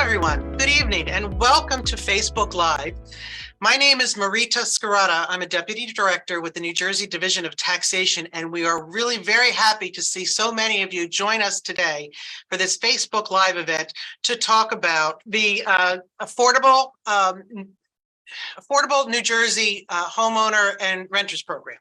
everyone. Good evening and welcome to Facebook Live. My name is Marita Scarata. I'm a Deputy Director with the New Jersey Division of Taxation, and we are really very happy to see so many of you join us today for this Facebook Live event to talk about the affordable New Jersey homeowner and renters program.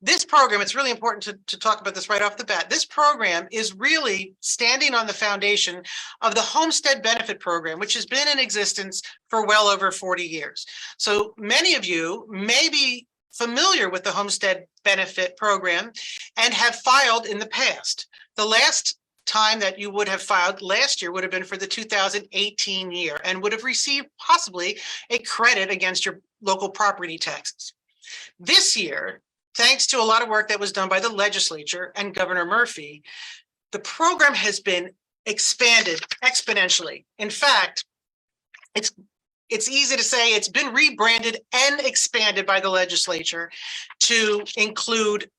This program, it's really important to talk about this right off the bat. This program is really standing on the foundation of the Homestead Benefit Program, which has been in existence for well over 40 years. So many of you may be familiar with the Homestead Benefit Program and have filed in the past. The last time that you would have filed last year would have been for the 2018 year and would have received possibly a credit against your local property taxes. This year, thanks to a lot of work that was done by the legislature and Governor Murphy, the program has been expanded exponentially. In fact, it's easy to say it's been rebranded and expanded by the legislature to include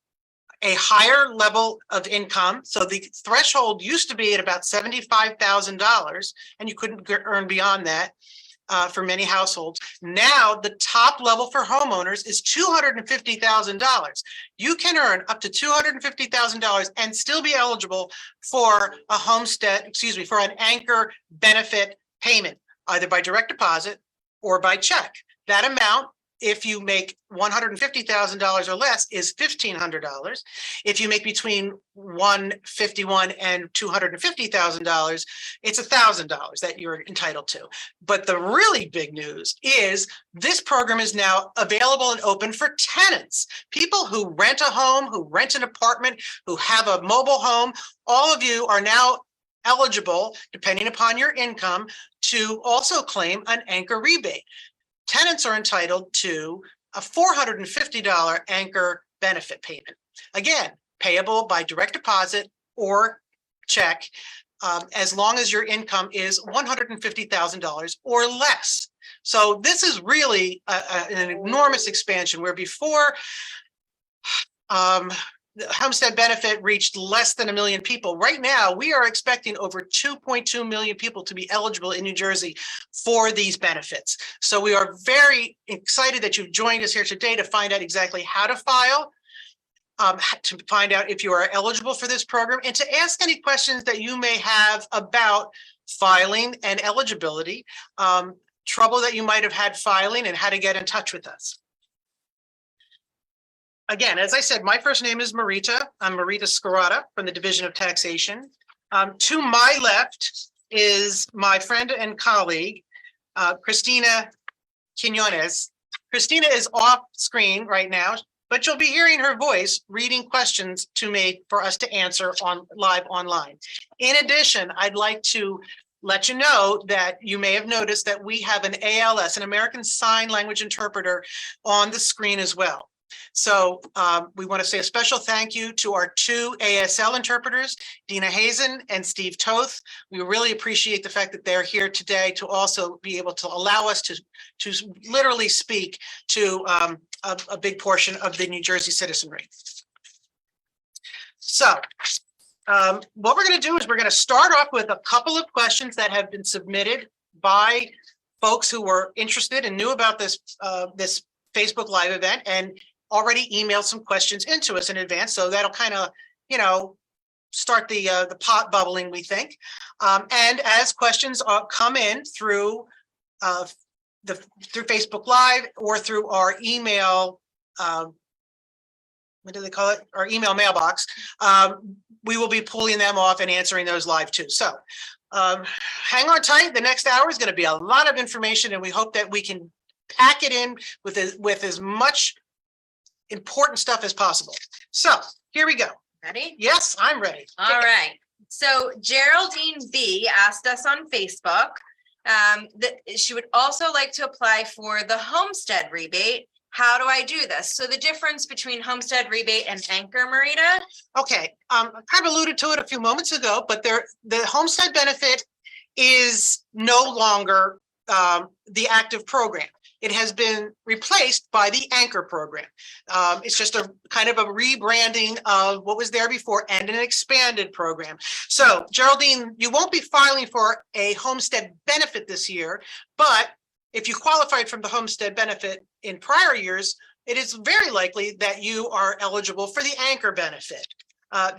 a higher level of income. So the threshold used to be at about $75,000, and you couldn't earn beyond that. For many households. Now, the top level for homeowners is $250,000. You can earn up to $250,000 and still be eligible for a for an anchor benefit payment, either by direct deposit or by check. That amount, if you make $150,000 or less, is $1,500. If you make between $151,000 and $250,000, it's $1,000 that you're entitled to. But the really big news is this program is now available and open for tenants, people who rent a home, who rent an apartment, who have a mobile home. All of you are now eligible, depending upon your income, to also claim an anchor rebate. Tenants are entitled to a $450 anchor benefit payment. Again, payable by direct deposit or check, as long as your income is $150,000 or less. So this is really an enormous expansion, where before the Homestead Benefit reached less than 1 million people. Right now, we are expecting over 2.2 million people to be eligible in New Jersey for these benefits. So we are very excited that you've joined us here today to find out exactly how to file, to find out if you are eligible for this program, and to ask any questions that you may have about filing and eligibility, trouble that you might have had filing, and how to get in touch with us. Again, as I said, my first name is Marita. I'm Marita Scarata from the Division of Taxation. To my left is my friend and colleague, Christina Quinones. Christina is off screen right now, but you'll be hearing her voice reading questions to me for us to answer live online. In addition, I'd like to let you know that you may have noticed that we have an ALS, an American Sign Language interpreter, on the screen as well. So we want to say a special thank you to our 2 ASL interpreters, Dina Hazen and Steve Toth. We really appreciate the fact that they're here today to also be able to allow us to literally speak to a big portion of the New Jersey citizenry. So what we're going to do is we're going to start off with a couple of questions that have been submitted by folks who were interested and knew about this Facebook Live event and already emailed some questions into us in advance. So that'll kind of, start the pot bubbling, we think. And as questions come in through Facebook Live or through our email, what do they call it? Our email mailbox, we will be pulling them off and answering those live too. So hang on tight. The next hour is going to be a lot of information, and we hope that we can pack it in with as much important stuff as possible. So here we go. Ready? Yes, I'm ready. All right. So Geraldine B asked us on Facebook that she would also like to apply for the homestead rebate. How do I do this? So the difference between homestead rebate and anchor, Marita? Okay, I kind of alluded to it a few moments ago, but the homestead benefit is no longer the active program. It has been replaced by the Anchor program. It's just a kind of a rebranding of what was there before and an expanded program. So Geraldine, you won't be filing for a homestead benefit this year, but if you qualified from the homestead benefit in prior years, it is very likely that you are eligible for the Anchor benefit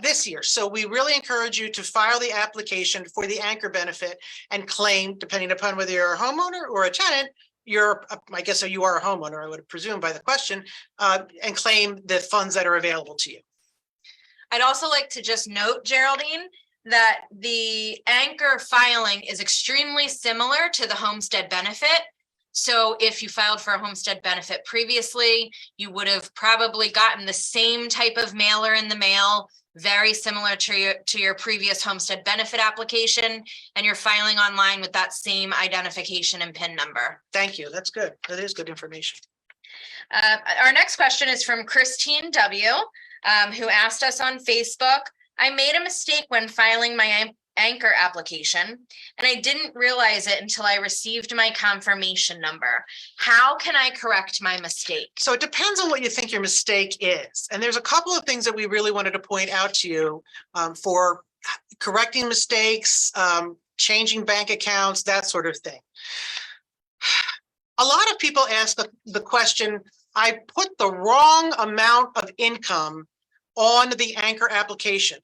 this year. So we really encourage you to file the application for the Anchor benefit and claim, depending upon whether you're a homeowner or a tenant, I guess you are a homeowner, I would presume by the question, and claim the funds that are available to you. I'd also like to just note, Geraldine, that the Anchor filing is extremely similar to the homestead benefit. So if you filed for a homestead benefit previously, you would have probably gotten the same type of mailer in the mail, very similar to your previous homestead benefit application, and you're filing online with that same identification and PIN number. Thank you. That's good. That is good information. Our next question is from Christine W., who asked us on Facebook, I made a mistake when filing my Anchor application, and I didn't realize it until I received my confirmation number. How can I correct my mistake? So it depends on what you think your mistake is. And there's a couple of things that we really wanted to point out to you for correcting mistakes, changing bank accounts, that sort of thing. A lot of people ask the question, I put the wrong amount of income on the Anchor application.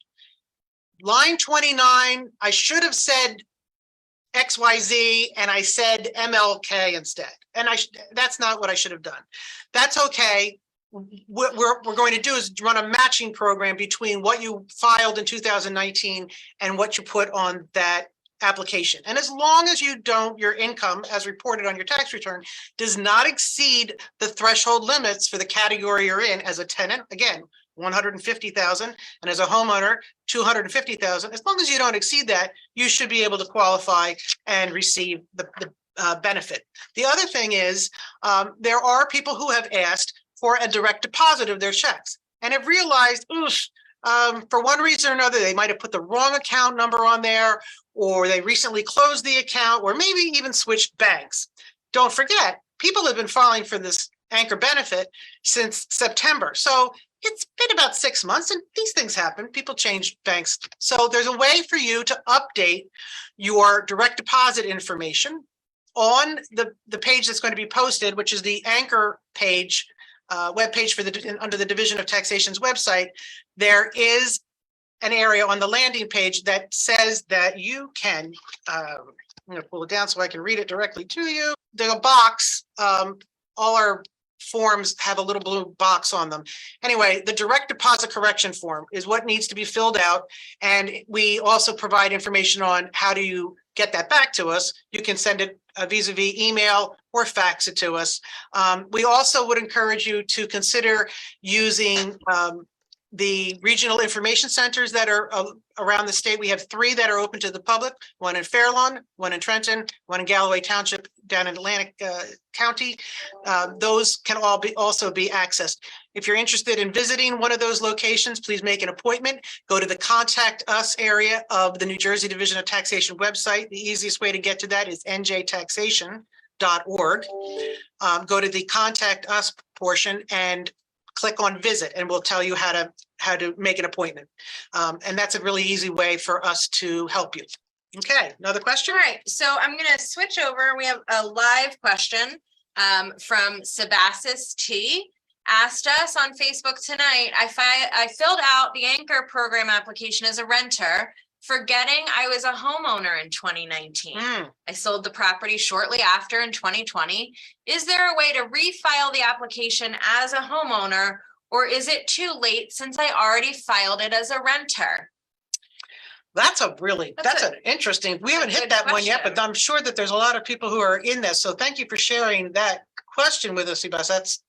Line 29, I should have said XYZ and I said MLK instead. And that's not what I should have done. That's okay. What we're going to do is run a matching program between what you filed in 2019 and what you put on that application. And as long as your income as reported on your tax return does not exceed the threshold limits for the category you're in as a tenant, again, 150,000, and as a homeowner, 250,000. As long as you don't exceed that, you should be able to qualify and receive the benefit. The other thing is, there are people who have asked for a direct deposit of their checks and have realized, for one reason or another, they might have put the wrong account number on there, or they recently closed the account, or maybe even switched banks. Don't forget, people have been filing for this Anchor benefit since September. So it's been about 6 months, and these things happen. People change banks. So there's a way for you to update your direct deposit information on the page that's going to be posted, which is the Anchor page, web page for under the Division of Taxation's website. There is an area on the landing page that says that you can, I'm going to pull it down so I can read it directly to you. There's a box, all our forms have a little blue box on them. Anyway, the direct deposit correction form is what needs to be filled out. And we also provide information on how do you get that back to us. You can send it vis-a-vis email or fax it to us. We also would encourage you to consider using the regional information centers that are around the state. We have 3 that are open to the public, one in Fairlawn, one in Trenton, one in Galloway Township down in Atlantic County. Those can also be accessed. If you're interested in visiting one of those locations, please make an appointment. Go to the Contact Us area of the New Jersey Division of Taxation website. The easiest way to get to that is njtaxation.org. Go to the Contact Us portion and click on visit, and we'll tell you how to make an appointment. And that's a really easy way for us to help you. Okay, another question? All right, so I'm going to switch over. We have a live question from Sebastis T. Asked us on Facebook tonight, I filled out the Anchor program application as a renter, forgetting I was a homeowner in 2019. I sold the property shortly after in 2020. Is there a way to refile the application as a homeowner, or is it too late since I already filed it as a renter? That's an interesting, we haven't hit that one yet, but I'm sure that there's a lot of people who are in this. So thank you for sharing that question with us, Sebas.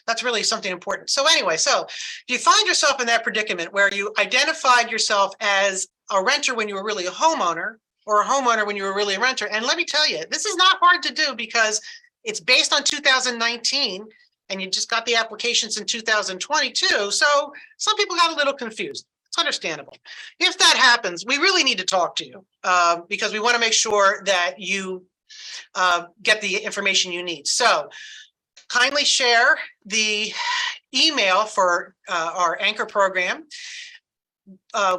That's really something important. So anyway, so if you find yourself in that predicament where you identified yourself as a renter when you were really a homeowner, or a homeowner when you were really a renter, and let me tell you, this is not hard to do because it's based on 2019 and you just got the applications in 2022. So some people got a little confused. It's understandable. If that happens, we really need to talk to you because we want to make sure that you get the information you need. So kindly share the email for our anchor program.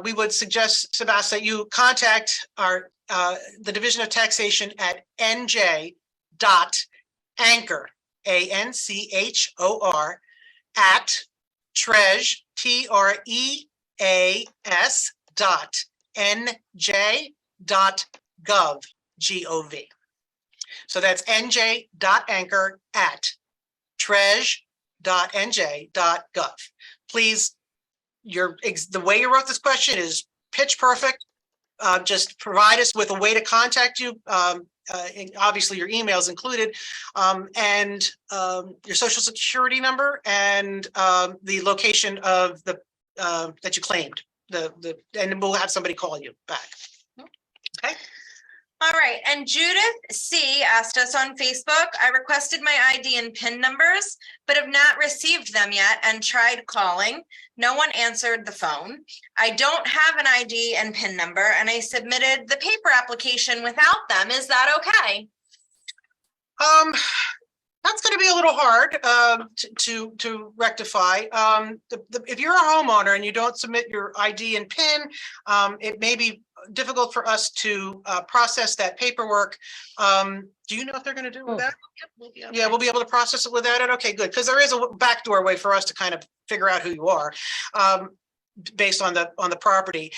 We would suggest, Sebastian, that you contact the Division of Taxation at nj.anchor, ANCHOR, at TREAS, TREAS.nj.gov, G-O-V. So that's nj.anchor at TREAS.nj.gov. Please, the way you wrote this question is pitch perfect. Just provide us with a way to contact you. And obviously your email is included, and your social security number and the location of the that you claimed. And we'll have somebody call you back. Okay. All right, and Judith C. asked us on Facebook, I requested my ID and PIN numbers, but have not received them yet and tried calling. No one answered the phone. I don't have an ID and PIN number, and I submitted the paper application without them. Is that okay? That's going to be a little hard to rectify. If you're a homeowner and you don't submit your ID and PIN, it may be difficult for us to process that paperwork. Do you know if they're going to do with that? Yeah, we'll be able to process it without it. Okay, good, because there is a backdoor way for us to kind of figure out who you are based on the property.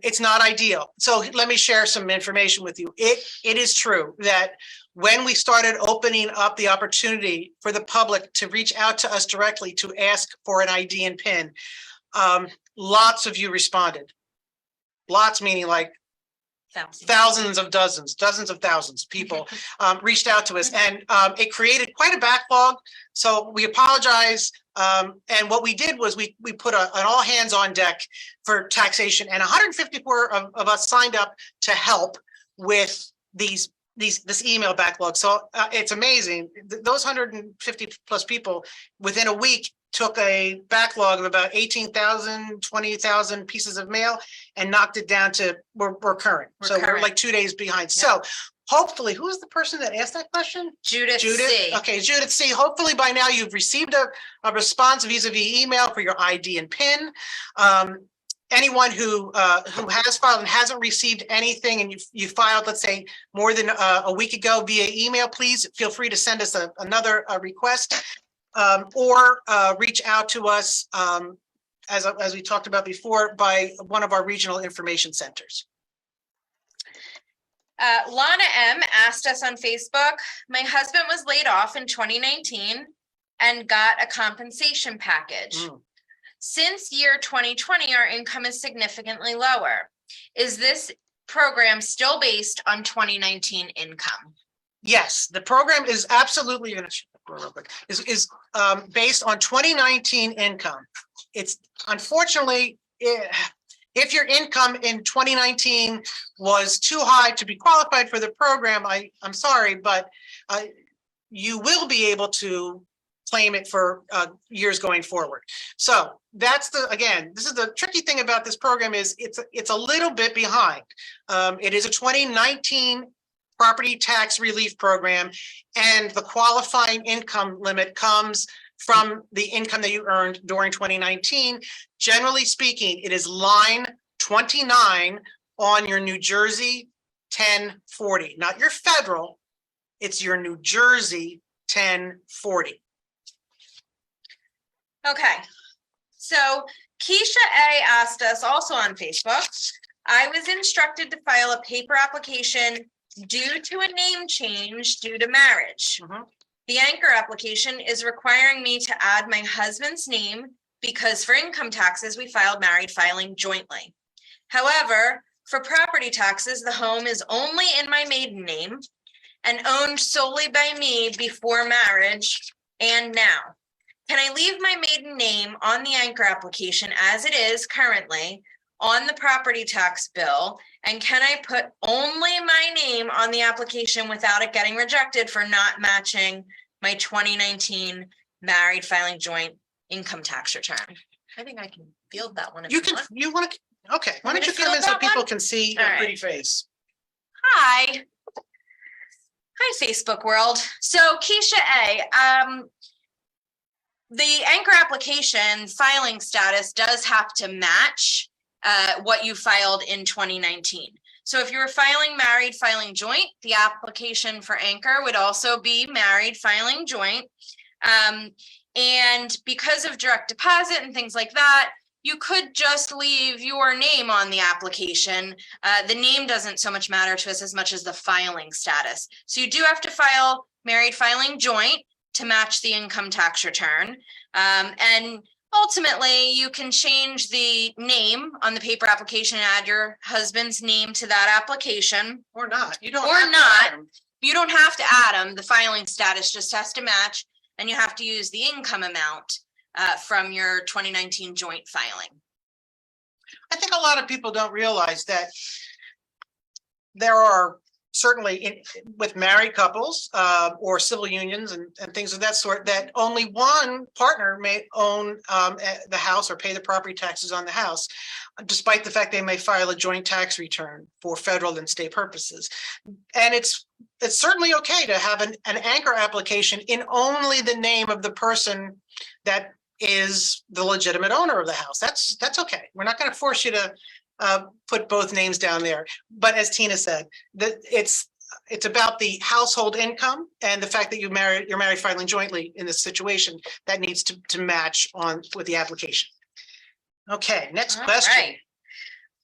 It's not ideal. So let me share some information with you. It is true that when we started opening up the opportunity for the public to reach out to us directly to ask for an ID and PIN, lots of you responded. Lots meaning like thousands of dozens of thousands of people reached out to us, and it created quite a backlog. So we apologize. And what we did was we put an all hands on deck for taxation, and 154 of us signed up to help with this email backlog. So it's amazing. Those 150 plus people within a week took a backlog of about 18,000, 20,000 pieces of mail and knocked it down to we're current. So we're like 2 days behind. Yep. So hopefully, who is the person that asked that question? Judith C. Okay, Judith C. Hopefully by now you've received a response vis-a-vis email for your ID and PIN. Anyone who has filed and hasn't received anything, and you filed, let's say, more than a week ago via email, please feel free to send us another request or reach out to us, as we talked about before, by one of our regional information centers. Lana M. asked us on Facebook, my husband was laid off in 2019 and got a compensation package. Since year 2020, our income is significantly lower. Is this program still based on 2019 income? Yes, the program is absolutely is based on 2019 income. It's unfortunately, if your income in 2019 was too high to be qualified for the program, I'm sorry, but you will be able to claim it for years going forward. So that's again, this is the tricky thing about this program is it's a little bit behind. It is a 2019 property tax relief program, and the qualifying income limit comes from the income that you earned during 2019. Generally speaking, it is line 29 on your New Jersey 1040, not your federal, it's your New Jersey 1040. Okay, so Keisha A asked us also on Facebook, I was instructed to file a paper application due to a name change due to marriage. The anchor application is requiring me to add my husband's name because for income taxes, we filed married filing jointly. However, for property taxes, the home is only in my maiden name and owned solely by me before marriage and now. Can I leave my maiden name on the anchor application as it is currently on the property tax bill? And can I put only my name on the application without it getting rejected for not matching my 2019 married filing joint income tax return? I think I can field that one. You want to, okay. Why don't you come in so people can see your pretty face? Hi. Hi, Facebook world. So Keisha A, the anchor application filing status does have to match what you filed in 2019. So if you were filing married, filing joint, the application for anchor would also be married, filing joint. And because of direct deposit and things like that, you could just leave your name on the application. The name doesn't so much matter to us as much as the filing status. So you do have to file married, filing joint to match the income tax return. And ultimately, you can change the name on the paper application and add your husband's name to that application. Or not. You don't Or have to not. add 'em. You don't have to add them. The filing status just has to match, and you have to use the income amount from your 2019 joint filing. I think a lot of people don't realize that there are certainly with married couples or civil unions and things of that sort, that only one partner may own the house or pay the property taxes on the house, despite the fact they may file a joint tax return for federal and state purposes. And it's certainly okay to have an anchor application in only the name of the person that is the legitimate owner of the house. That's okay. We're not going to force you to put both names down there. But as Tina said, that it's about the household income and the fact that you're married filing jointly in this situation that needs to match on with the application. Okay, next question. Right.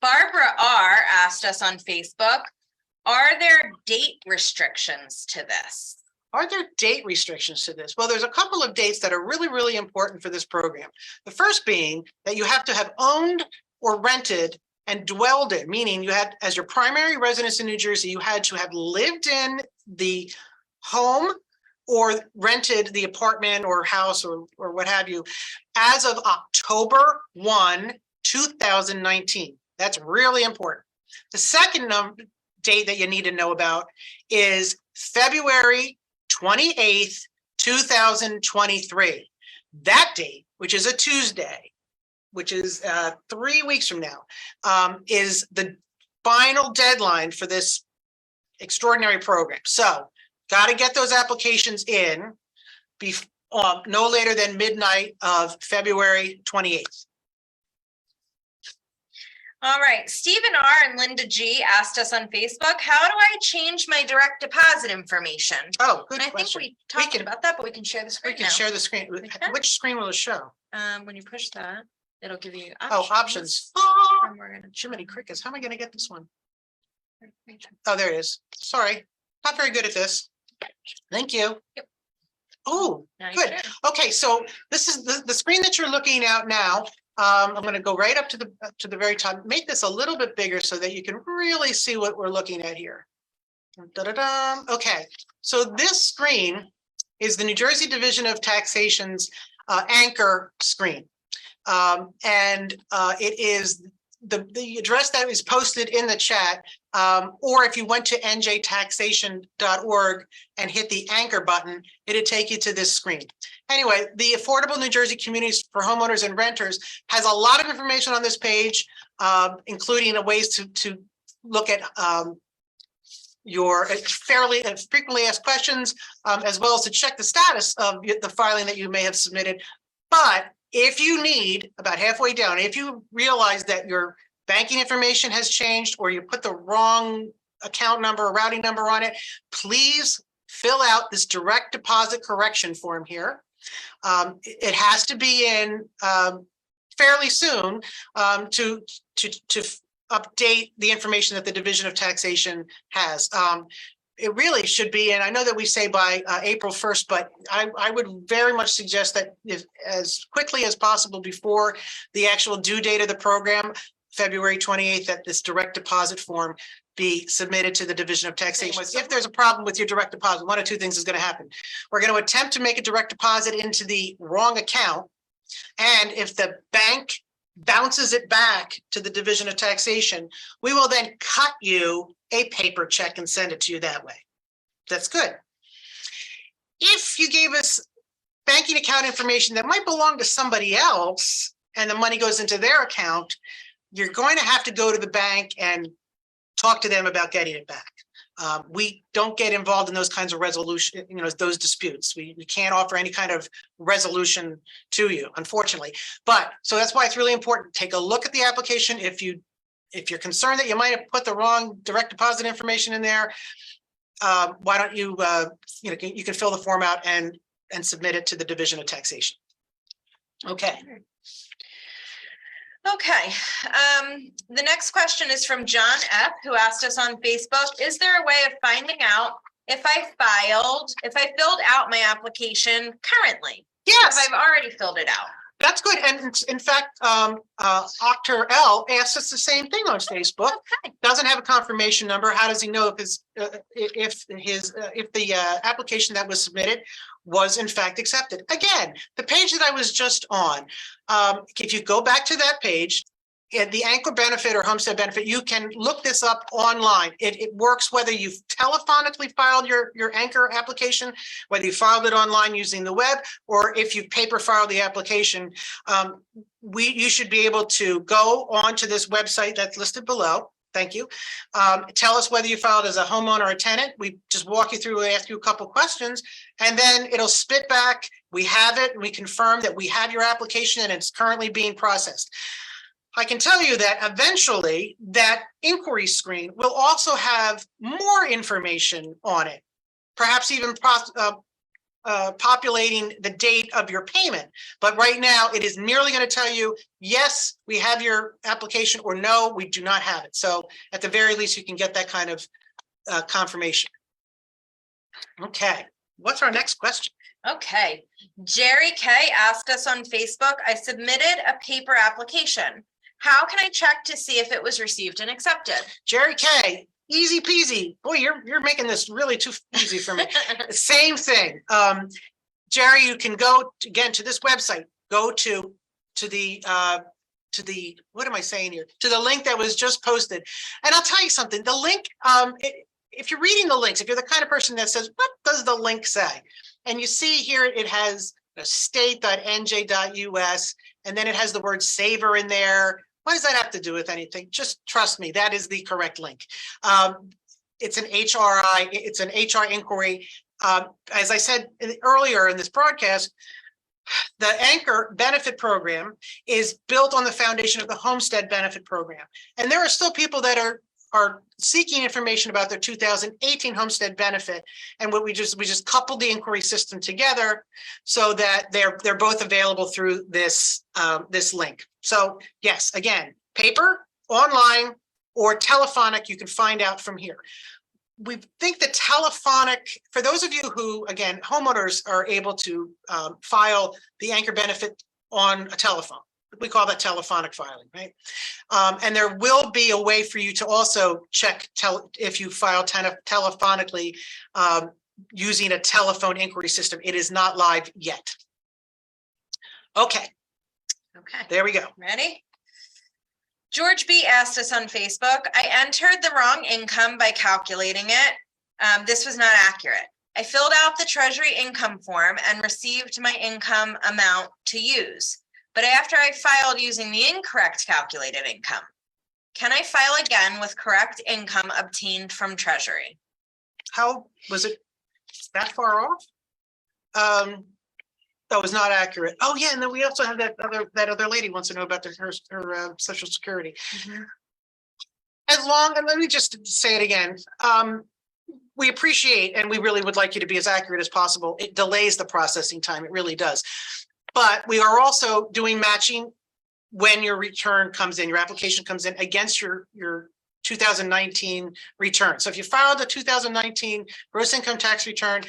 Barbara R asked us on Facebook, are there date restrictions to this? Are there date restrictions to this? Well, there's a couple of dates that are really, really important for this program. The first being that you have to have owned or rented and dwelled in, meaning you had, as your primary residence in New Jersey, you had to have lived in the home or rented the apartment or house or what have you as of October 1, 2019. That's really important. The second date that you need to know about is February 28th, 2023. That date, which is a Tuesday, which is 3 weeks from now, is the final deadline for this extraordinary program. So got to get those applications in no later than midnight of February 28th. All right, Stephen R and Linda G asked us on Facebook, how do I change my direct deposit information? Oh, good And I question. think we talked about that, but we can share the screen We can now. share the screen. Which screen will it show? When you push that, it'll give you Oh, options. And we're gonna Jiminy crickets. How am I going to get this one? Oh, there it is. Sorry, not very good at this. Thank you. Yep. Oh, Now you good. should. Okay, so this is the screen that you're looking at now. I'm going to go right up to the very top. Make this a little bit bigger so that you can really see what we're looking at here. Da-da-da. Okay, so this screen is the New Jersey Division of Taxation's anchor screen. And it is the address that is posted in the chat, or if you went to njtaxation.org and hit the anchor button, it'd take you to this screen. Anyway, the Affordable New Jersey Communities for Homeowners and Renters has a lot of information on this page, including ways to look at your fairly and frequently asked questions, as well as to check the status of the filing that you may have submitted. But if you need, about halfway down, if you realize that your banking information has changed or you put the wrong account number or routing number on it, please fill out this direct deposit correction form here. It has to be in fairly soon to update the information that the Division of Taxation has. It really should be, and I know that we say by April 1st, but I would very much suggest that as quickly as possible before the actual due date of the program, February 28th, that this direct deposit form be submitted to the Division of Taxation. If there's a problem with your direct deposit, one of two things is going to happen. We're going to attempt to make a direct deposit into the wrong account. And if the bank bounces it back to the Division of Taxation, we will then cut you a paper check and send it to you that way. That's good. If you gave us banking account information that might belong to somebody else and the money goes into their account, you're going to have to go to the bank and talk to them about getting it back. We don't get involved in those kinds of resolution, those disputes. We can't offer any kind of resolution to you, unfortunately. But so that's why it's really important. Take a look at the application. If you're concerned that you might have put the wrong direct deposit information in there, why don't you, you can fill the form out and submit it to the Division of Taxation. Okay. Okay, the next question is from John F., who asked us on Facebook, is there a way of finding out if I filled out my application currently? Yes. If I've already filled it out. That's good. And in fact, Dr. L asked us the same thing on Facebook. Okay. Doesn't have a confirmation number. How does he know if the application that was submitted was in fact accepted? Again, the page that I was just on, if you go back to that page, the anchor benefit or homestead benefit, you can look this up online. It works whether you've telephonically filed your anchor application, whether you filed it online using the web, or if you paper filed the application. You should be able to go onto this website that's listed below. Thank you. Tell us whether you filed as a homeowner or a tenant. We just walk you through and ask you a couple questions, and then it'll spit back. We have it, and we confirm that we have your application and it's currently being processed. I can tell you that eventually that inquiry screen will also have more information on it, perhaps even populating the date of your payment. But right now it is merely going to tell you, yes, we have your application, or no, we do not have it. So at the very least, you can get that kind of confirmation. Okay, what's our next question? Okay, Jerry K. asked us on Facebook, I submitted a paper application. How can I check to see if it was received and accepted? Jerry K, easy peasy. Boy, you're making this really too easy for me. Same thing. Jerry, you can go again to this website, go to the what am I saying here? To the link that was just posted. And I'll tell you something, the link, if you're reading the links, if you're the kind of person that says, what does the link say? And you see here, it has state.nj.us, and then it has the word saver in there. What does that have to do with anything? Just trust me, that is the correct link. It's an HRI, it's an HR inquiry. As I said earlier in this broadcast, the Anchor benefit program is built on the foundation of the Homestead benefit program. And there are still people that are seeking information about their 2018 homestead benefit. And what we just coupled the inquiry system together so that they're both available through this this link. So yes, again, paper, online, or telephonic, you can find out from here. We think the telephonic, for those of you who, again, homeowners are able to file the Anchor benefit on a telephone. We call that telephonic filing, right? And there will be a way for you to also check if you file telephonically using a telephone inquiry system. It is not live yet. Okay. Okay. There we go. Ready? George B. asked us on Facebook, I entered the wrong income by calculating it. This was not accurate. I filled out the Treasury income form and received my income amount to use. But after I filed using the incorrect calculated income, can I file again with correct income obtained from Treasury? How was it that far off? That was not accurate. Oh yeah, and then we also have that other lady wants to know about her Social Security. Mm-hmm. As long, and let me just say it again. We appreciate, and we really would like you to be as accurate as possible. It delays the processing time. It really does. But we are also doing matching when your return comes in, your application comes in against your 2019 return. So if you filed a 2019 gross income tax return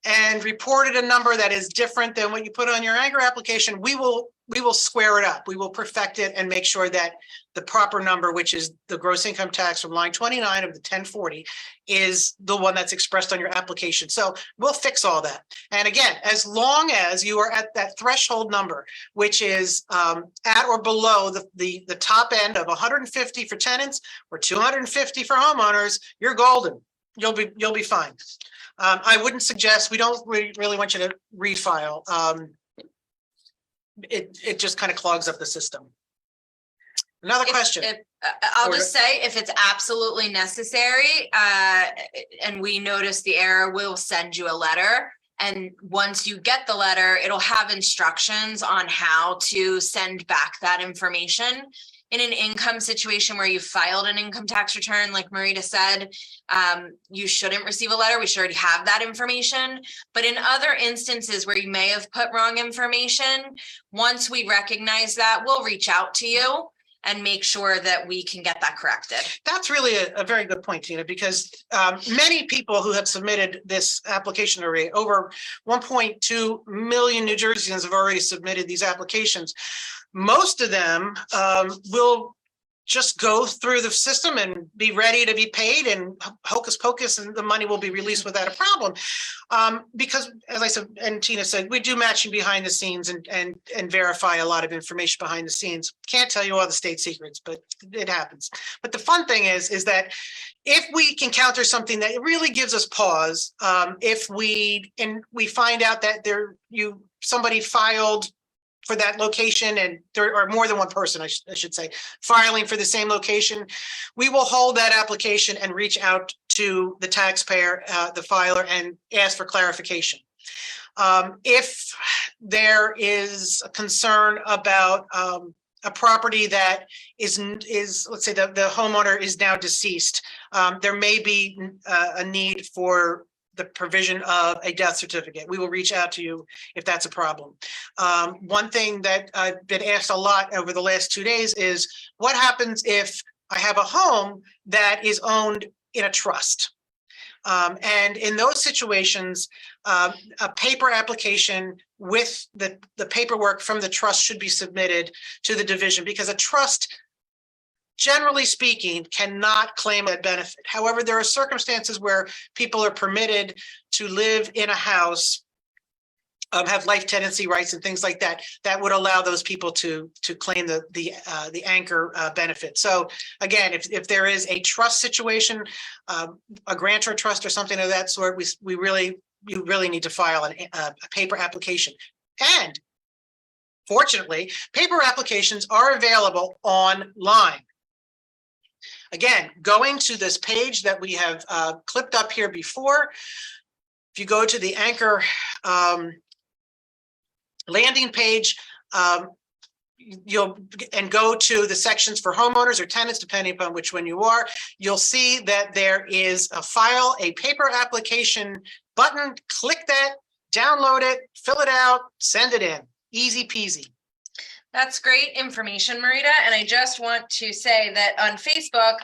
and reported a number that is different than what you put on your Anchor application, we will square it up. We will perfect it and make sure that the proper number, which is the gross income tax from line 29 of the 1040, is the one that's expressed on your application. So we'll fix all that. And again, as long as you are at that threshold number, which is at or below the top end of 150 for tenants or 250 for homeowners, you're golden. You'll be fine. I wouldn't suggest, we don't really want you to refile. It just kind of clogs up the system. Another question. I'll Or- just say, if it's absolutely necessary, and we notice the error, we'll send you a letter. And once you get the letter, it'll have instructions on how to send back that information. In an income situation where you filed an income tax return, like Marita said, you shouldn't receive a letter. We should already have that information. But in other instances where you may have put wrong information, once we recognize that, we'll reach out to you and make sure that we can get that corrected. That's really a very good point, Tina, because many people who have submitted this application already, over 1.2 million New Jerseyans have already submitted these applications. Most of them will just go through the system and be ready to be paid, and hocus pocus, and the money will be released without a problem. Because, as I said, and Tina said, we do matching behind the scenes and verify a lot of information behind the scenes. Can't tell you all the state secrets, but it happens. But the fun thing is that if we can counter something that really gives us pause, if we find out that somebody filed for that location, and there are more than one person, I should say, filing for the same location, we will hold that application and reach out to the taxpayer, the filer, and ask for clarification. If there is a concern about a property that is let's say the homeowner is now deceased, there may be a need for the provision of a death certificate. We will reach out to you if that's a problem. One thing that I've been asked a lot over the last 2 days is, what happens if I have a home that is owned in a trust? And in those situations, a paper application with the paperwork from the trust should be submitted to the division, because a trust, generally speaking, cannot claim a benefit. However, there are circumstances where people are permitted to live in a house, have life tenancy rights and things like that, that would allow those people to claim the anchor benefit. So again, if there is a trust situation, a grantor trust or something of that sort, you really need to file a paper application. And fortunately, paper applications are available online. Again, going to this page that we have clipped up here before, if you go to the anchor landing page, you'll go to the sections for homeowners or tenants, depending upon which one you are, you'll see that there is a paper application button. Click that, download it, fill it out, send it in. Easy peasy. That's great information, Marita. And I just want to say that on Facebook,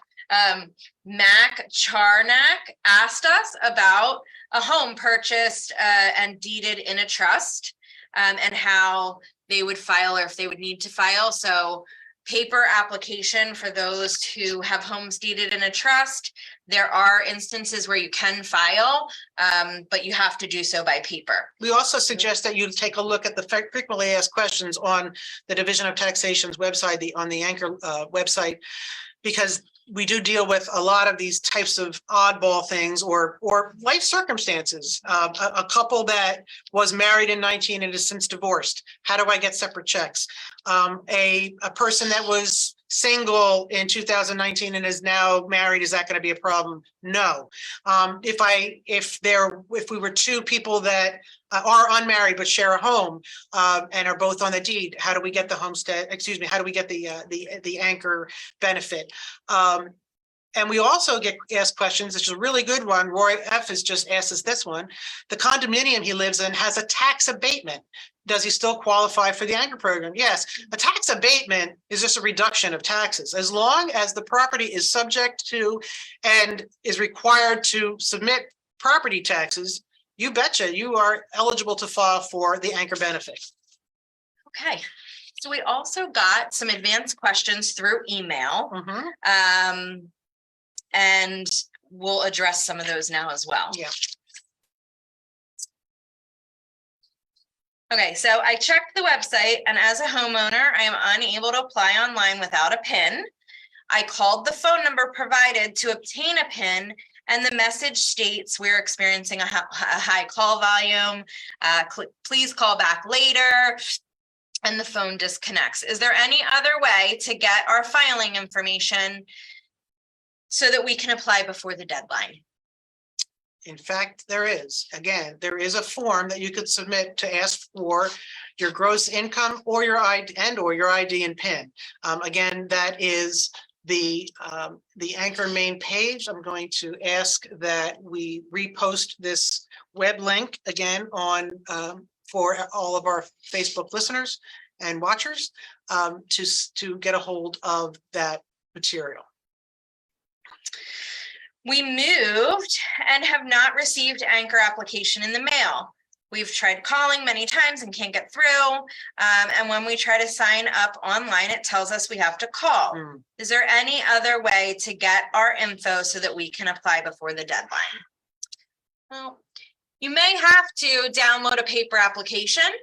Mac Charnak asked us about a home purchased and deeded in a trust, and how they would file, or if they would need to file. So paper application for those who have homes deeded in a trust. There are instances where you can file, but you have to do so by paper. We also suggest that you take a look at the frequently asked questions on the Division of Taxation's website, on the Anchor website, because we do deal with a lot of these types of oddball things or life circumstances. A couple that was married in 19 and is since divorced. How do I get separate checks? A person that was single in 2019 and is now married, is that going to be a problem? No. If we were two people that are unmarried but share a home and are both on the deed, how do we get the homestead? Excuse me. How do we get the anchor benefit? And we also get asked questions, which is a really good one. Roy F. has just asked us this one. The condominium he lives in has a tax abatement. Does he still qualify for the anchor program? Yes. A tax abatement is just a reduction of taxes. As long as the property is subject to and is required to submit property taxes, you betcha you are eligible to file for the anchor benefit. Okay. So we also got some advanced questions through email. And we'll address some of those now as well. Yeah. Okay, so I checked the website, and as a homeowner, I am unable to apply online without a PIN. I called the phone number provided to obtain a PIN, and the message states we're experiencing a high call volume. Please call back later. and the phone disconnects. Is there any other way to get our filing information so that we can apply before the deadline? In fact, there is. Again, there is a form that you could submit to ask for your gross income or your ID and PIN. Again, that is the Anchor main page. I'm going to ask that we repost this web link again on for all of our Facebook listeners and watchers to get a hold of that material. We moved and have not received Anchor application in the mail. We've tried calling many times and can't get through. And when we try to sign up online, it tells us we have to call. Is there any other way to get our info so that we can apply before the deadline? Well, you may have to download a paper application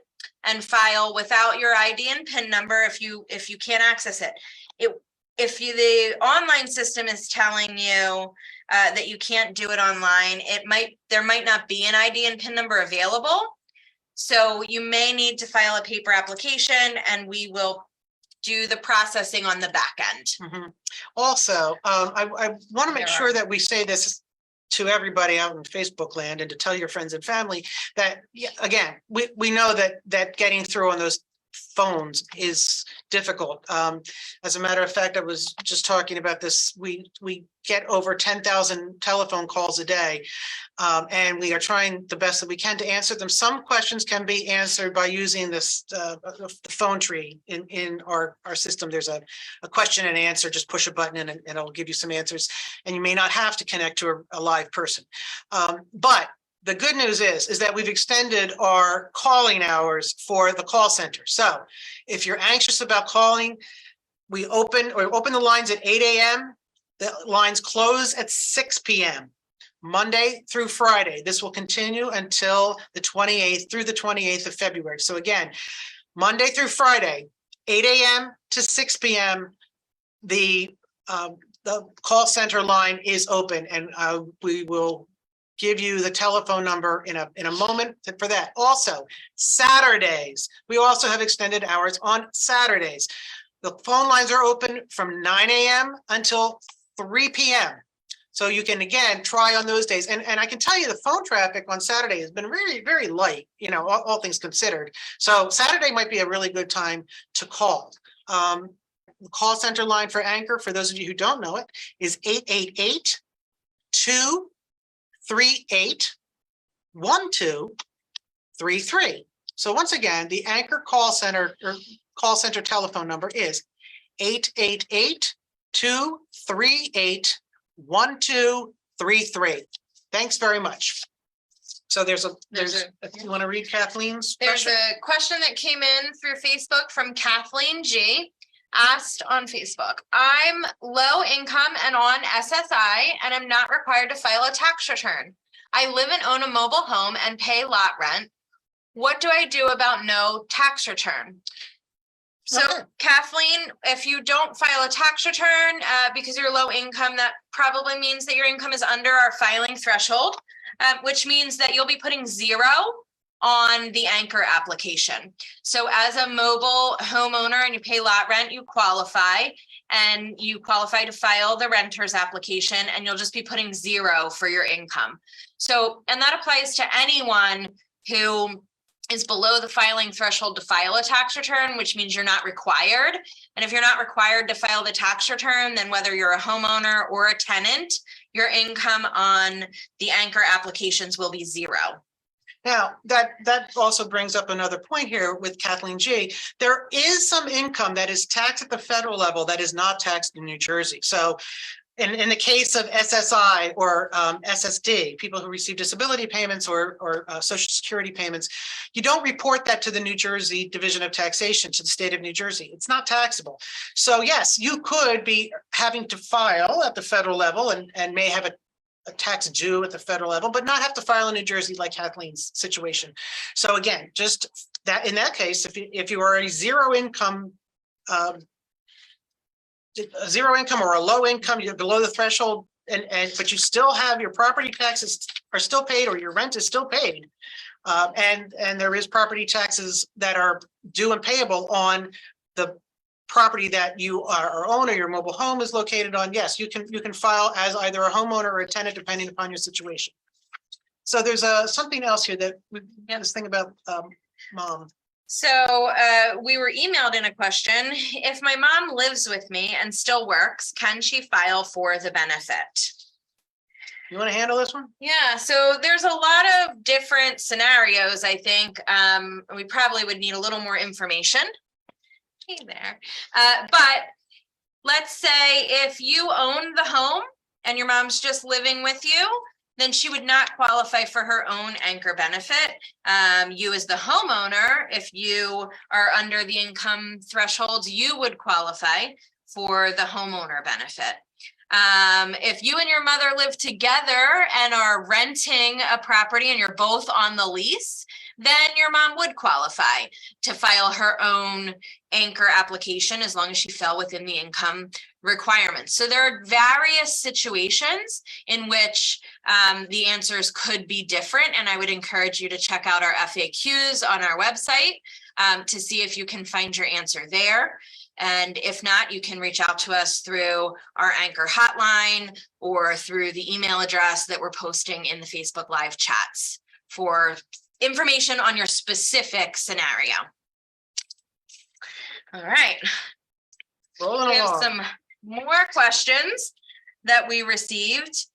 and file without your ID and PIN number if you can't access it. The online system is telling you that you can't do it online, there might not be an ID and PIN number available. So you may need to file a paper application and we will do the processing on the back end. Also, I want to make sure that we say this to everybody out in Facebook land and to tell your friends and family that, again, we know that getting through on those phones is difficult. As a matter of fact, I was just talking about this. We get over 10,000 telephone calls a day, and we are trying the best that we can to answer them. Some questions can be answered by using this the phone tree in our system. There's a question and answer. Just push a button and it'll give you some answers, and you may not have to connect to a live person. But the good news is that we've extended our calling hours for the call center. So if you're anxious about calling, we open the lines at 8 a.m. The lines close at 6 p.m. Monday through Friday. This will continue until the 28th through the 28th of February. So again, Monday through Friday, 8 a.m. to 6 p.m. The call center line is open, and we will give you the telephone number in a moment for that. Also, Saturdays, we also have extended hours on Saturdays. The phone lines are open from 9 a.m. until 3 p.m. So you can, again, try on those days. And I can tell you the phone traffic on Saturday has been really, very light, all things considered. So Saturday might be a really good time to call. The call center line for Anchor, for those of you who don't know it, is 888-238-1233. So once again, the Anchor call center telephone number is 888-238-1233. Thanks very much. So if you want to read Kathleen's There's question? a question that came in through Facebook from Kathleen G. Asked on Facebook, I'm low income and on SSI and I'm not required to file a tax return. I live and own a mobile home and pay lot rent. What do I do about no tax return? So Kathleen, if you don't file a tax return because you're low income, that probably means that your income is under our filing threshold, which means that you'll be putting 0 on the Anchor application. So as a mobile homeowner and you pay lot rent, you qualify to file the renter's application, and you'll just be putting 0 for your income. So, and that applies to anyone who is below the filing threshold to file a tax return, which means you're not required. And if you're not required to file the tax return, then whether you're a homeowner or a tenant, your income on the Anchor applications will be 0. Now, that also brings up another point here with Kathleen G. There is some income that is taxed at the federal level that is not taxed in New Jersey. So in the case of SSI or SSD, people who receive disability payments or Social Security payments, you don't report that to the New Jersey Division of Taxation, to the state of New Jersey. It's not taxable. So yes, you could be having to file at the federal level and may have a tax due at the federal level, but not have to file in New Jersey like Kathleen's situation. So again, just that in that case, if you are a zero income or a low income, you're below the threshold, but you still have your property taxes are still paid or your rent is still paid, and there is property taxes that are due and payable on the property that you are own or your mobile home is located on, yes, you can file as either a homeowner or a tenant, depending upon your situation. So there's something else here that we got this thing about mom. So we were emailed in a question. If my mom lives with me and still works, can she file for the benefit? You want to handle this one? Yeah, so there's a lot of different scenarios, I think. We probably would need a little more information. Hey there. But let's say if you own the home and your mom's just living with you, then she would not qualify for her own anchor benefit. You as the homeowner, if you are under the income thresholds, you would qualify for the homeowner benefit. If you and your mother live together and are renting a property and you're both on the lease, then your mom would qualify to file her own anchor application as long as she fell within the income requirements. So there are various situations in which the answers could be different. And I would encourage you to check out our FAQs on our website to see if you can find your answer there. And if not, you can reach out to us through our anchor hotline or through the email address that we're posting in the Facebook Live chats for information on your specific scenario. All right. Rolling We have along. some more questions that we received.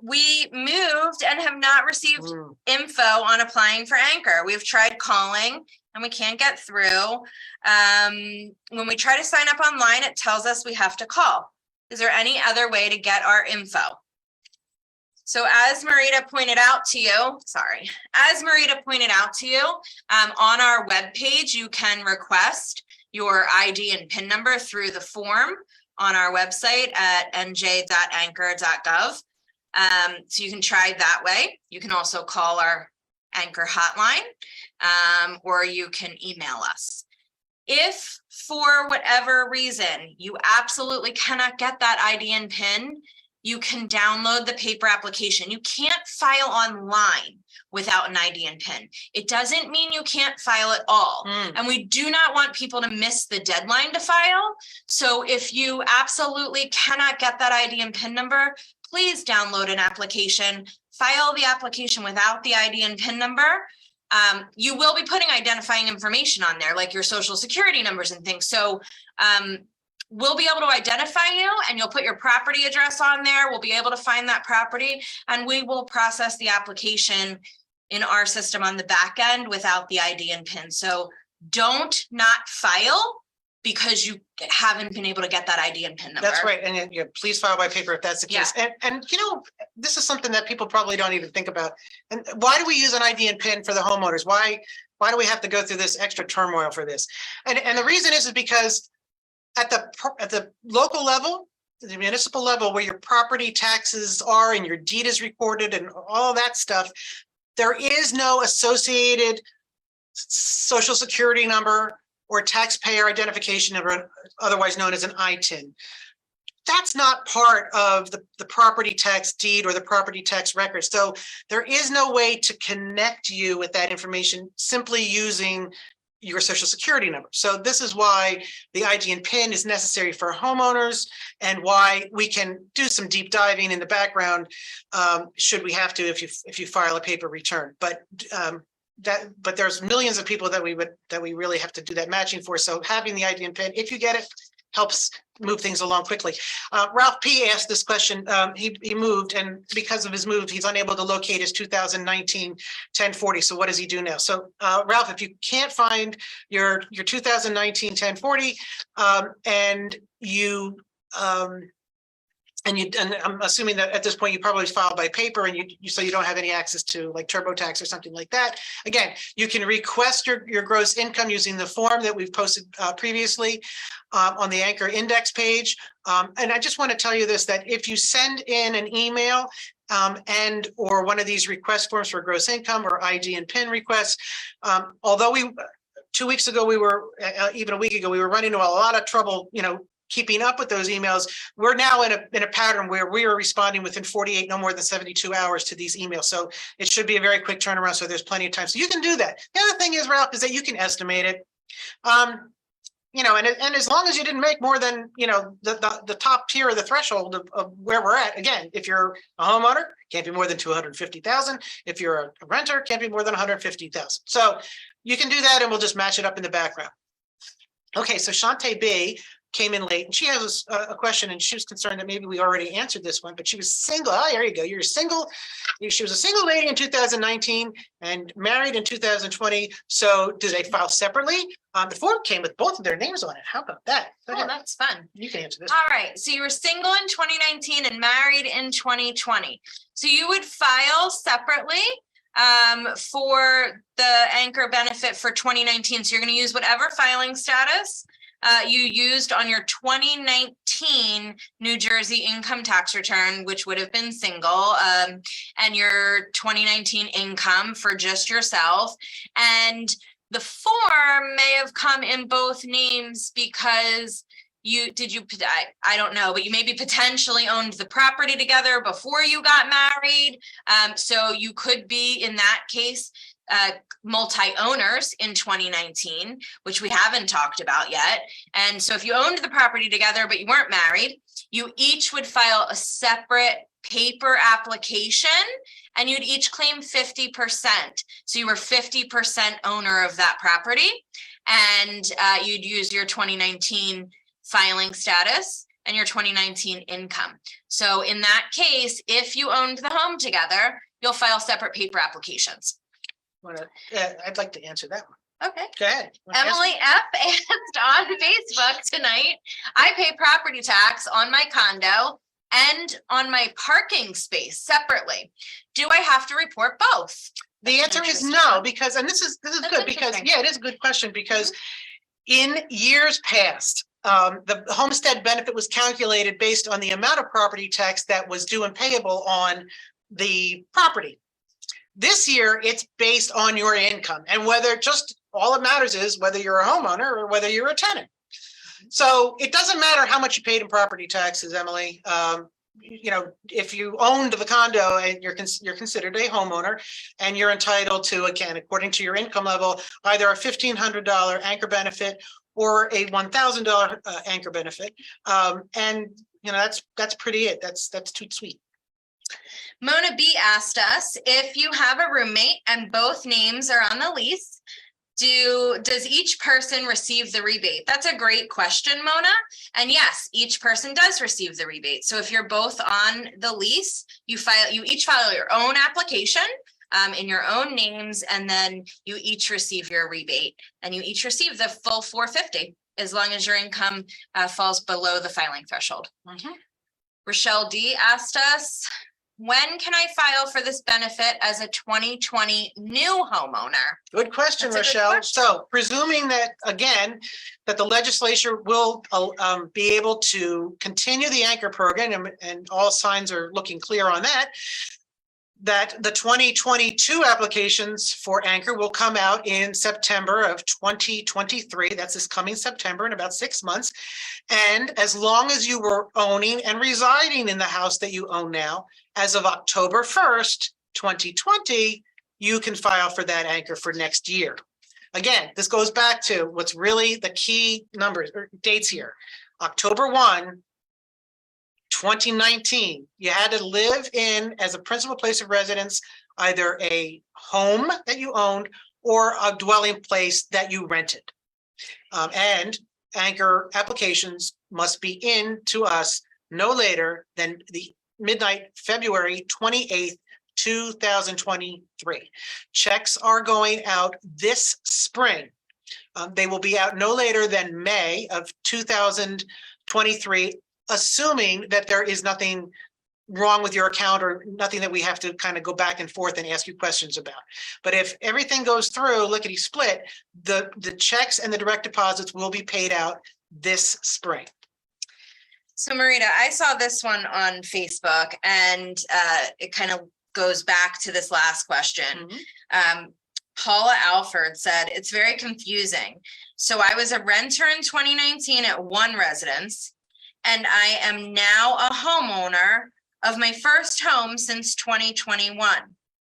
We moved and have not received info on applying for anchor. We've tried calling and we can't get through. When we try to sign up online, it tells us we have to call. Is there any other way to get our info? So as Marita pointed out to you, on our webpage, you can request your ID and PIN number through the form on our website at nj.anchor.gov. So you can try that way. You can also call our anchor hotline, or you can email us. If for whatever reason you absolutely cannot get that ID and PIN, you can download the paper application. You can't file online without an ID and PIN. It doesn't mean you can't file at all. And we do not want people to miss the deadline to file. So if you absolutely cannot get that ID and PIN number, please download an application, file the application without the ID and PIN number. You will be putting identifying information on there, like your social security numbers and things. So we'll be able to identify you and you'll put your property address on there. We'll be able to find that property and we will process the application in our system on the back end without the ID and PIN. So don't not file because you haven't been able to get that ID and PIN number. That's right. And please file by paper if that's the case. Yeah. And this is something that people probably don't even think about. And why do we use an ID and PIN for the homeowners? Why do we have to go through this extra turmoil for this? And the reason is because at the local level, the municipal level, where your property taxes are and your deed is recorded and all that stuff, there is no associated social security number or taxpayer identification number, otherwise known as an ITIN. That's not part of the property tax deed or the property tax record. So there is no way to connect you with that information simply using your social security number. So this is why the ID and PIN is necessary for homeowners and why we can do some deep diving in the background should we have to if you file a paper return. But there's millions of people that we really have to do that matching for. So having the ID and PIN, if you get it, helps move things along quickly. Ralph P asked this question. He moved, and because of his move, he's unable to locate his 2019 1040. So what does he do now? So Ralph, if you can't find your 2019 1040 and I'm assuming that at this point you probably filed by paper and so you don't have any access to like TurboTax or something like that. Again, you can request your gross income using the form that we've posted previously on the Anchor Index page. And I just want to tell you this, that if you send in an email and or one of these request forms for gross income or ID and PIN requests, although 2 weeks ago, even a week ago, we were running into a lot of trouble, keeping up with those emails, we're now in a pattern where we are responding within 48, no more than 72 hours to these emails. So it should be a very quick turnaround. So there's plenty of time. So you can do that. The other thing is, Ralph, is that you can estimate it. And as long as you didn't make more than, the top tier of the threshold of where we're at, again, if you're a homeowner, can't be more than 250,000. If you're a renter, can't be more than 150,000. So you can do that and we'll just match it up in the background. Okay, so Shantae B came in late and she has a question, and she was concerned that maybe we already answered this one, but she was single. Oh, there you go. You're single. She was a single lady in 2019 and married in 2020. So do they file separately? The form came with both of their names on it. How about that? Oh, that's fun. You can answer this. All right. So you were single in 2019 and married in 2020. So you would file separately for the anchor benefit for 2019. So you're going to use whatever filing status you used on your 2019 New Jersey income tax return, which would have been single, and your 2019 income for just yourself. And the form may have come in both names because I don't know, but you maybe potentially owned the property together before you got married. So you could be, in that case, multi-owners in 2019, which we haven't talked about yet. And so if you owned the property together, but you weren't married, you each would file a separate paper application and you'd each claim 50%. So you were 50% owner of that property, and you'd use your 2019 filing status and your 2019 income. So in that case, if you owned the home together, you'll file separate paper applications. I'd like to answer that one. Okay. Go ahead. Emily F asked on Facebook tonight, I pay property tax on my condo and on my parking space separately. Do I have to report both? The answer is no, because, and this is good because, it is a good question, because in years past, the homestead benefit was calculated based on the amount of property tax that was due and payable on the property. This year, it's based on your income, and whether all it matters is whether you're a homeowner or whether you're a tenant. So it doesn't matter how much you paid in property taxes, Emily. If you owned the condo and you're considered a homeowner, and you're entitled to, again, according to your income level, either a $1,500 anchor benefit or a $1,000 anchor benefit. That's pretty it. That's too sweet. Mona B asked us, if you have a roommate and both names are on the lease, does each person receive the rebate? That's a great question, Mona. And yes, each person does receive the rebate. So if you're both on the lease, you each file your own application in your own names, and then you each receive your rebate, and you each receive the full $450 as long as your income falls below the filing threshold. Rochelle D asked us, when can I file for this benefit as a 2020 new homeowner? Good question, Rochelle. So presuming that, again, that the legislature will be able to continue the anchor program, and all signs are looking clear on that the 2022 applications for anchor will come out in September of 2023. That's this coming September, in about 6 months. And as long as you were owning and residing in the house that you own now, as of October 1st, 2020, you can file for that anchor for next year. Again, this goes back to what's really the key numbers or dates here. October 1, 2019, you had to live in, as a principal place of residence, either a home that you owned or a dwelling place that you rented. And anchor applications must be in to us no later than the midnight, February 28th, 2023. Checks are going out this spring. They will be out no later than May of 2023, assuming that there is nothing wrong with your account or nothing that we have to kind of go back and forth and ask you questions about. But if everything goes through lickety split, the checks and the direct deposits will be paid out this spring. So Marita, I saw this one on Facebook, and it kind of goes back to this last question. Paula Alford said, it's very confusing. So I was a renter in 2019 at one residence, and I am now a homeowner of my first home since 2021.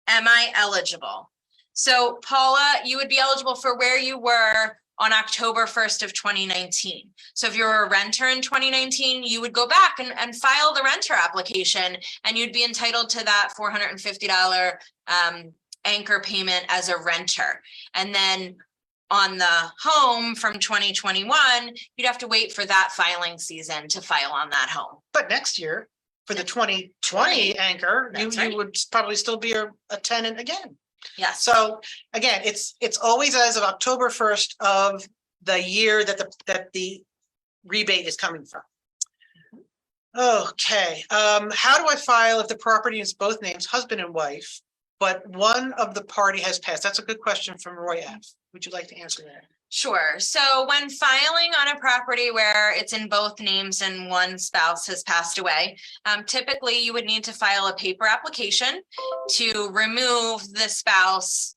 Am I eligible? So Paula, you would be eligible for where you were on October 1st of 2019. So if you're a renter in 2019, you would go back and file the renter application, and you'd be entitled to that $450 anchor payment as a renter. And then on the home from 2021, you'd have to wait for that filing season to file on that home. But next year, for the 2020 anchor, you would probably still be a tenant again. Yes. So again, it's always as of October 1st of the year that the rebate is coming from. Okay, how do I file if the property is both names, husband and wife, but one of the party has passed? That's a good question from Roy F. Would you like to answer that? Sure. So when filing on a property where it's in both names and one spouse has passed away, typically you would need to file a paper application to remove the spouse's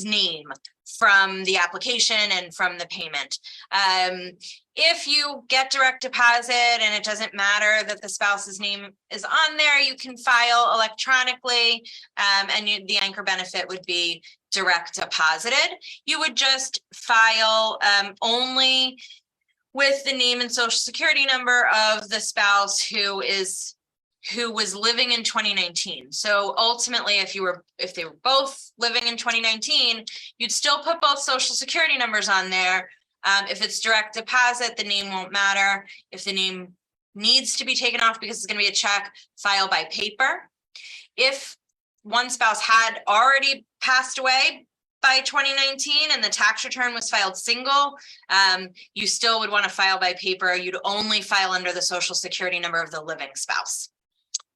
name from the application and from the payment. If you get direct deposit and it doesn't matter that the spouse's name is on there, you can file electronically, and the anchor benefit would be direct deposited. You would just file only with the name and social security number of the spouse who was living in 2019. So ultimately, if they were both living in 2019, you'd still put both social security numbers on there. If it's direct deposit, the name won't matter. If the name needs to be taken off because it's going to be a check, file by paper. If one spouse had already passed away by 2019 and the tax return was filed single, you still would want to file by paper. You'd only file under the social security number of the living spouse.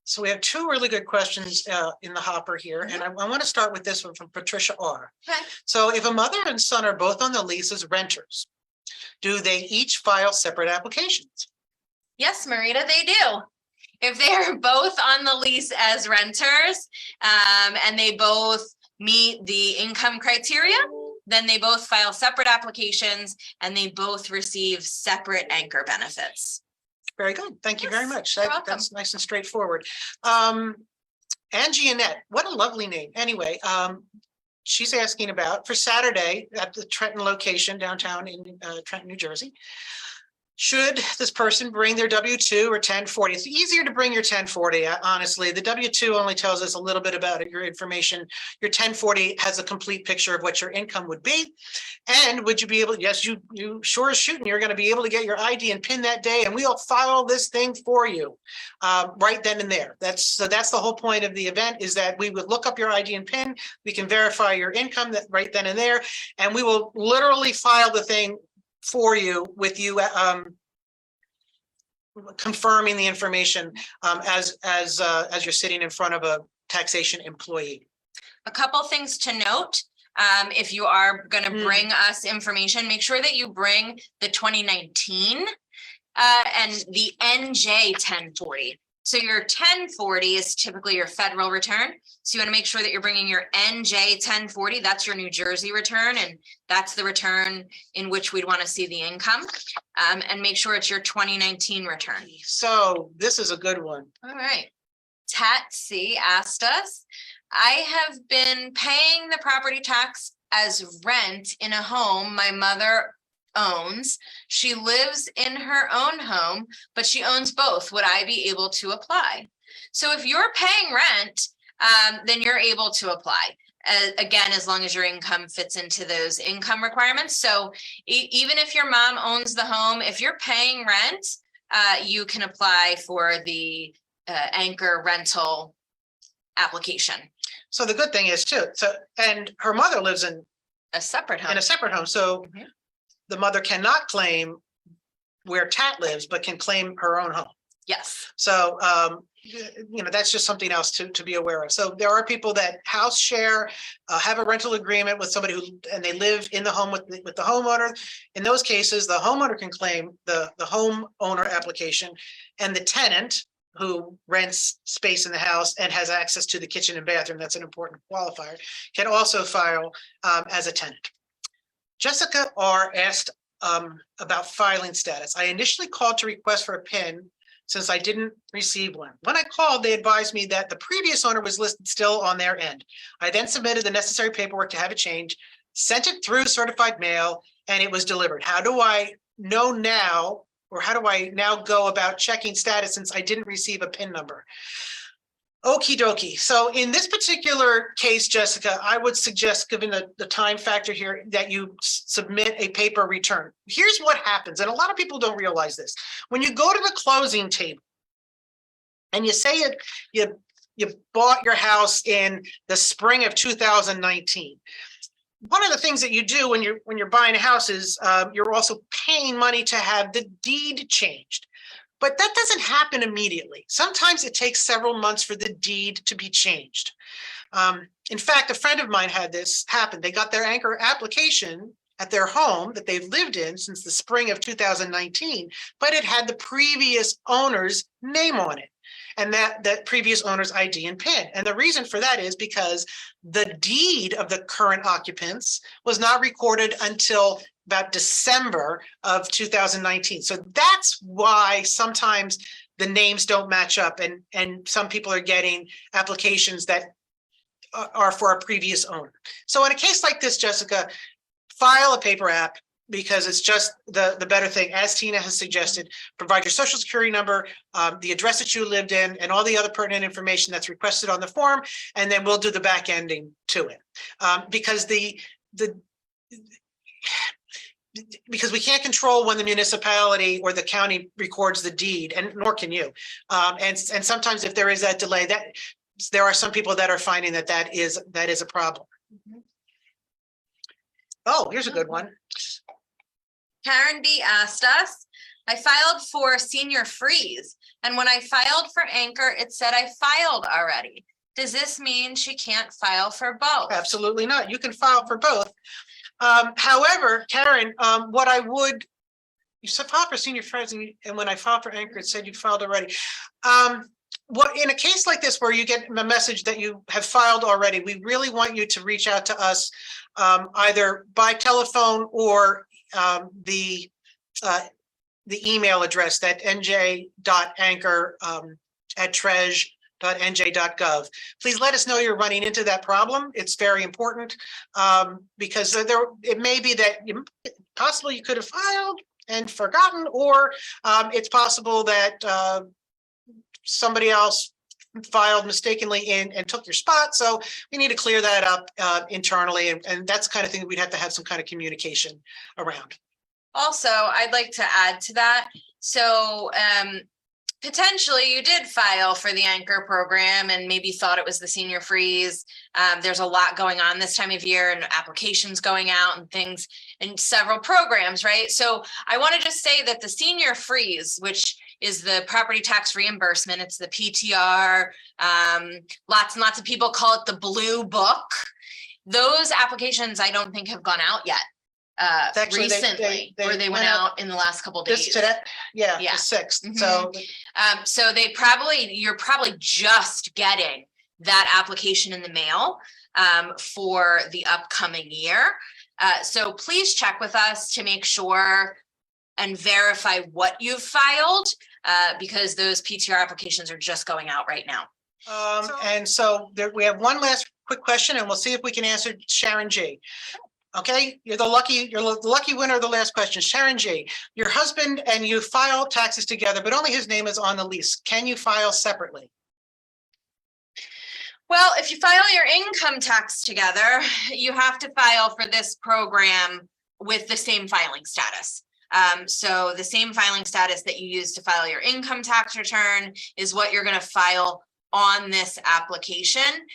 So we have two really good questions in the hopper here, and I want to start with this one from Patricia R. Okay. So if a mother and son are both on the lease as renters, do they each file separate applications? Yes, Marita, they do. If they are both on the lease as renters, and they both meet the income criteria, then they both file separate applications and they both receive separate anchor benefits. Very good. Thank you very much. You're welcome. That's nice and straightforward. Angie Annette, what a lovely name. Anyway, she's asking about for Saturday at the Trenton location downtown in Trenton, New Jersey. Should this person bring their W-2 or 1040? It's easier to bring your 1040, honestly. The W-2 only tells us a little bit about it, your information. Your 1040 has a complete picture of what your income would be. And would you be able, yes, you sure as shooting, you're going to be able to get your ID and PIN that day, and we'll file this thing for you right then and there. That's the whole point of the event, is that we would look up your ID and PIN. We can verify your income that right then and there, and we will literally file the thing for you, with you confirming the information as you're sitting in front of a taxation employee. A couple things to note. If you are going to bring us information, make sure that you bring the 2019 and the NJ 1040. So your 1040 is typically your federal return. So you want to make sure that you're bringing your NJ 1040. That's your New Jersey return, and that's the return in which we'd want to see the income. And make sure it's your 2019 return. So this is a good one. All right. Tatsy asked us, I have been paying the property tax as rent in a home my mother owns. She lives in her own home, but she owns both. Would I be able to apply? So if you're paying rent, then you're able to apply. Again, as long as your income fits into those income requirements. So even if your mom owns the home, if you're paying rent, you can apply for the anchor rental application. So the good thing is too, and her mother lives in a separate home. So the mother cannot claim where Tat lives, but can claim her own home. Yes. So, that's just something else to be aware of. So there are people that house share, have a rental agreement with somebody and they live in the home with the homeowner. In those cases, the homeowner can claim the homeowner application, and the tenant who rents space in the house and has access to the kitchen and bathroom, that's an important qualifier, can also file as a tenant. Jessica R. asked about filing status. I initially called to request for a PIN since I didn't receive one. When I called, they advised me that the previous owner was listed still on their end. I then submitted the necessary paperwork to have it changed, sent it through certified mail, and it was delivered. How do I know now, or how do I now go about checking status since I didn't receive a PIN number? Okie dokie. So in this particular case, Jessica, I would suggest, given the time factor here, that you submit a paper return. Here's what happens, and a lot of people don't realize this. When you go to the closing table and you say you bought your house in the spring of 2019, one of the things that you do when you're buying a house is you're also paying money to have the deed changed. But that doesn't happen immediately. Sometimes it takes several months for the deed to be changed. In fact, a friend of mine had this happen. They got their anchor application at their home that they've lived in since the spring of 2019, but it had the previous owner's name on it, and that previous owner's ID and PIN. And the reason for that is because the deed of the current occupants was not recorded until about December of 2019. So that's why sometimes the names don't match up, and some people are getting applications that are for a previous owner. So in a case like this, Jessica, file a paper app, because it's just the better thing. As Tina has suggested, provide your social security number, the address that you lived in, and all the other pertinent information that's requested on the form, and then we'll do the back ending to it. Because we can't control when the municipality or the county records the deed, and nor can you. And sometimes if there is that delay, there are some people that are finding that is a problem. Oh, here's a good one. Karen B asked us, I filed for senior freeze, and when I filed for anchor, it said I filed already. Does this mean she can't file for both? Absolutely not. You can file for both. However, Karen, you said file for senior freeze, and when I filed for anchor, it said you filed already. In a case like this where you get a message that you have filed already, we really want you to reach out to us either by telephone or the email address, that nj.anchor@treas.nj.gov. Please let us know you're running into that problem. It's very important because it may be that possibly you could have filed and forgotten, or it's possible that somebody else filed mistakenly and took your spot. So we need to clear that up internally. And that's the kind of thing that we'd have to have some kind of communication around. Also, I'd like to add to that. So potentially you did file for the anchor program and maybe thought it was the senior freeze. There's a lot going on this time of year and applications going out and things in several programs, right? So I want to just say that the senior freeze, which is the property tax reimbursement, it's the PTR. Lots and lots of people call it the blue book. Those applications I don't think have gone out yet. Actually, recently, they went out in the last couple of days. Today, the 6th. Mm-hmm. So you're probably just getting that application in the mail for the upcoming year. So please check with us to make sure and verify what you've filed, because those PTR applications are just going out right now. We have one last quick question, and we'll see if we can answer Sharon G. Okay, you're the lucky winner of the last question. Sharon G, your husband and you file taxes together, but only his name is on the lease. Can you file separately? Well, if you file your income tax together, you have to file for this program with the same filing status. So the same filing status that you use to file your income tax return is what you're going to file on this application,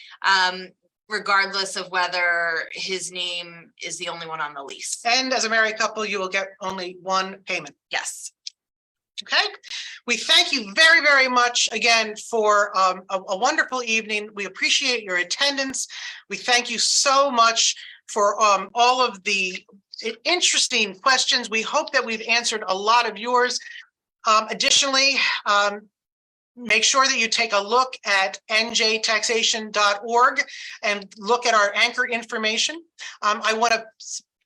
regardless of whether his name is the only one on the lease. And as a married couple, you will get only one payment. Yes. Okay. We thank you very, very much again for a wonderful evening. We appreciate your attendance. We thank you so much for all of the interesting questions. We hope that we've answered a lot of yours. Additionally, make sure that you take a look at njtaxation.org and look at our anchor information. I want to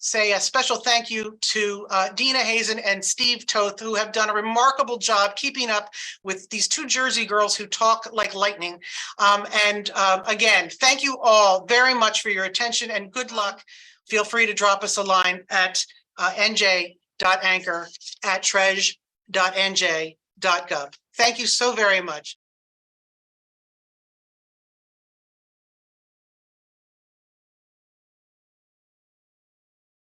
say a special thank you to Dina Hazen and Steve Toth, who have done a remarkable job keeping up with these two Jersey girls who talk like lightning. Again, thank you all very much for your attention and good luck. Feel free to drop us a line at nj.anchor@treж.nj.gov. Thank you so very much.